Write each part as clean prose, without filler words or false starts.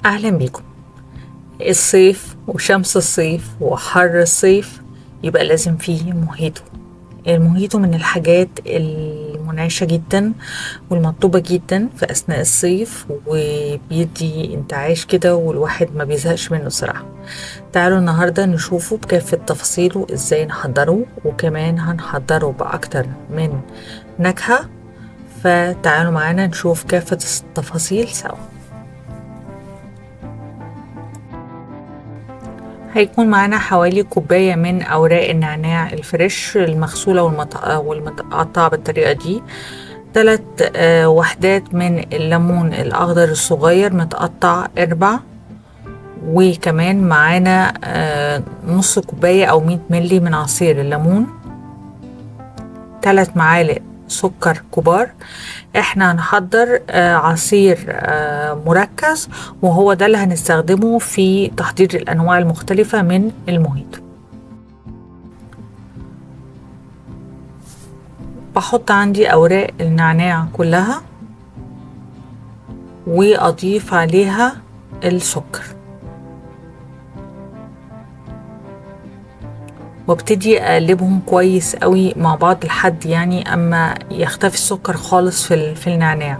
أهلا بيكم. الصيف وشمس الصيف وحر الصيف يبقى لازم فيه موهيتو. الموهيتو من الحاجات المنعشة جدا والمطلوبة جدا في أثناء الصيف، وبيدي انتعاش كده والواحد ما بيزهقش منه صراحة. تعالوا النهاردة نشوفه بكافة تفاصيله ازاي نحضره، وكمان هنحضره بأكتر من نكهة. فتعالوا معانا نشوف كافة التفاصيل سوا. هيكون معانا حوالي كوباية من أوراق النعناع الفريش المغسولة والمتقطعة بالطريقة دي. 3 وحدات من الليمون الأخضر الصغير متقطع إربع. وكمان معانا نص كوباية أو 100 ملي من عصير الليمون. 3 معالق سكر كبار. احنا هنحضر عصير مركز، وهو ده اللي هنستخدمه في تحضير الأنواع المختلفة من الموهيتو. بحط عندي أوراق النعناع كلها وأضيف عليها السكر، وابتدي أقلبهم كويس قوي مع بعض لحد يعني أما يختفي السكر خالص في النعناع.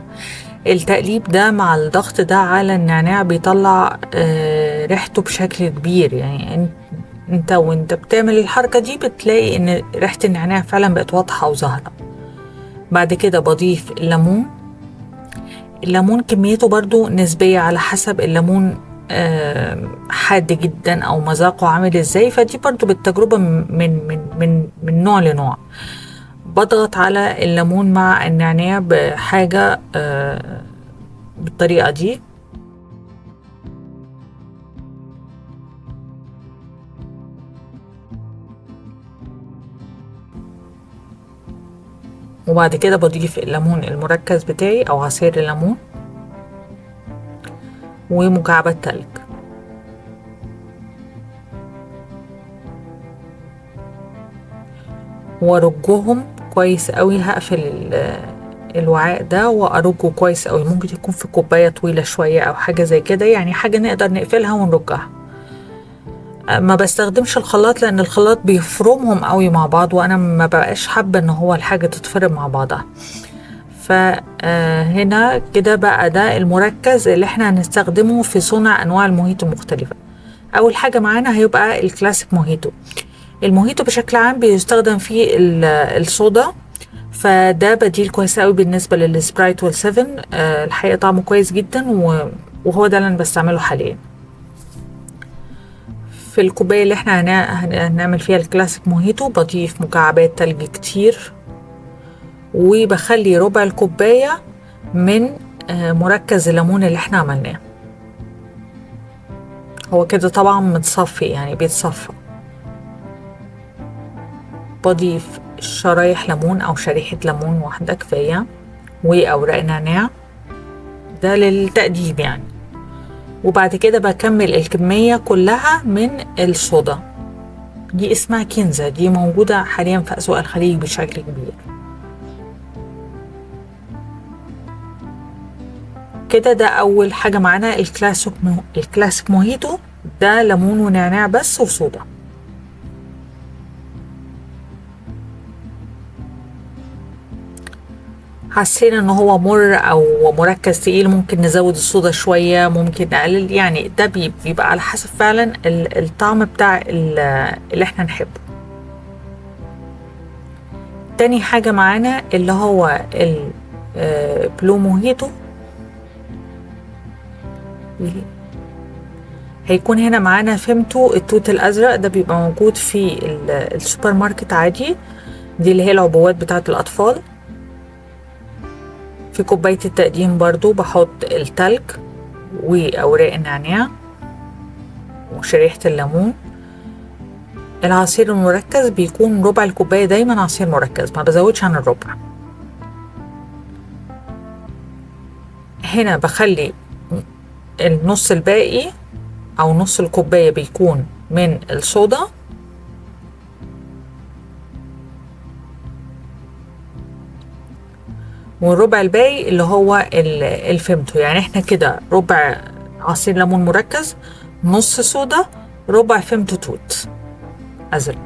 التقليب ده مع الضغط ده على النعناع بيطلع ريحته بشكل كبير. يعني انت وانت بتعمل الحركة دي بتلاقي ان ريحة النعناع فعلا بقت واضحة وظاهرة. بعد كده بضيف الليمون. الليمون كميته برضو نسبية على حسب الليمون حاد جدا او مذاقه عامل ازاي، فدي برضو بالتجربة من نوع لنوع. بضغط على الليمون مع النعناع بحاجة بالطريقة دي. وبعد كده بضيف الليمون المركز بتاعي او عصير الليمون ومكعبات تلج، وارجهم كويس قوي. هقفل الوعاء ده وارجه كويس قوي. ممكن يكون في كوباية طويلة شوية او حاجة زي كده، يعني حاجة نقدر نقفلها ونرجها. ما بستخدمش الخلاط لان الخلاط بيفرمهم قوي مع بعض، وانا ما بقاش حابة ان هو الحاجة تتفرم مع بعضها. فهنا كده بقى ده المركز اللي احنا هنستخدمه في صنع انواع الموهيتو المختلفة. اول حاجة معانا هيبقى الكلاسيك موهيتو. الموهيتو بشكل عام بيستخدم فيه الصودا، فده بديل كويس قوي بالنسبة للسبرايت والسيفن. الحقيقة طعمه كويس جدا، وهو ده اللي انا بستعمله حاليا. في الكوباية اللي احنا هنعمل فيها الكلاسيك موهيتو بضيف مكعبات تلج كتير، وبخلي ربع الكوباية من مركز الليمون اللي احنا عملناه. هو كده طبعا متصفي، يعني بيتصفى. بضيف شرايح ليمون او شريحة ليمون واحدة كفاية، واوراق نعناع، ده للتقديم يعني. وبعد كده بكمل الكمية كلها من الصودا. دي اسمها كنزة، دي موجودة حاليا في أسواق الخليج بشكل كبير. كده ده أول حاجة معانا الكلاسيك موهيتو. ده ليمون ونعناع بس وصودا. حسينا ان هو مر او مركز تقيل، ممكن نزود الصودا شوية، ممكن نقلل، يعني ده بيبقى على حسب فعلا الطعم بتاع اللي احنا نحبه. تاني حاجة معانا اللي هو البلو موهيتو. هيكون هنا معانا فيمتو التوت الأزرق، ده بيبقى موجود في السوبر ماركت عادي. دي اللي هي العبوات بتاعة الأطفال. في كوباية التقديم برضو بحط التلج وأوراق النعناع وشريحة الليمون. العصير المركز بيكون ربع الكوباية، دايما عصير مركز، ما بزودش عن الربع. هنا بخلي النص الباقي أو نص الكوباية بيكون من الصودا، والربع الباقي اللي هو الفيمتو. يعني احنا كده ربع عصير ليمون مركز، نص صودا، ربع فيمتو توت أزرق.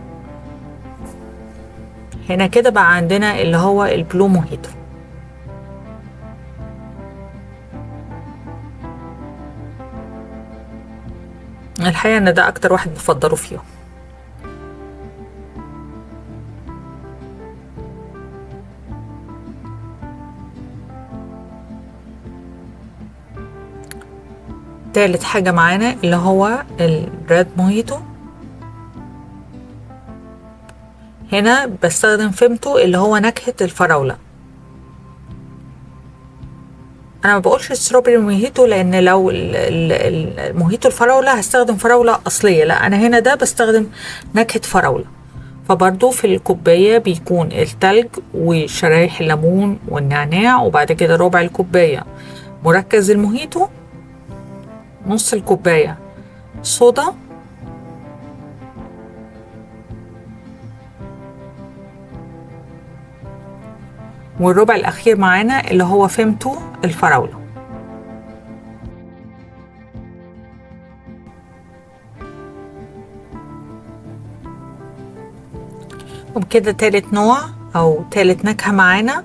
هنا كده بقى عندنا اللي هو البلو موهيتو. الحقيقة ان ده اكتر واحد بفضله فيهم. تالت حاجة معانا اللي هو الريد موهيتو. هنا بستخدم فيمتو اللي هو نكهة الفراولة. انا ما بقولش ستروبري موهيتو لان لو الموهيتو الفراولة هستخدم فراولة اصلية، لا انا هنا ده بستخدم نكهة فراولة. فبرضو في الكوباية بيكون التلج وشرايح الليمون والنعناع، وبعد كده ربع الكوباية مركز الموهيتو، نص الكوباية صودا، والربع الأخير معانا اللي هو فيمتو الفراولة. وبكده تالت نوع أو تالت نكهة معانا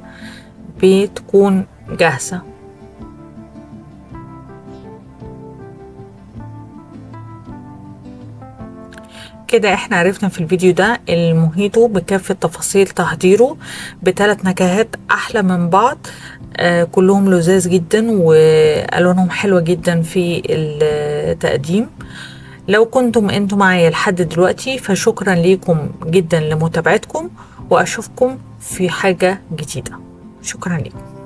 بتكون جاهزة. كده احنا عرفنا في الفيديو ده الموهيتو بكافة تفاصيل تحضيره ب3 نكهات احلى من بعض. كلهم لذاذ جدا والوانهم حلوة جدا في التقديم. لو كنتم انتم معايا لحد دلوقتي فشكرا ليكم جدا لمتابعتكم، واشوفكم في حاجة جديدة. شكرا لكم.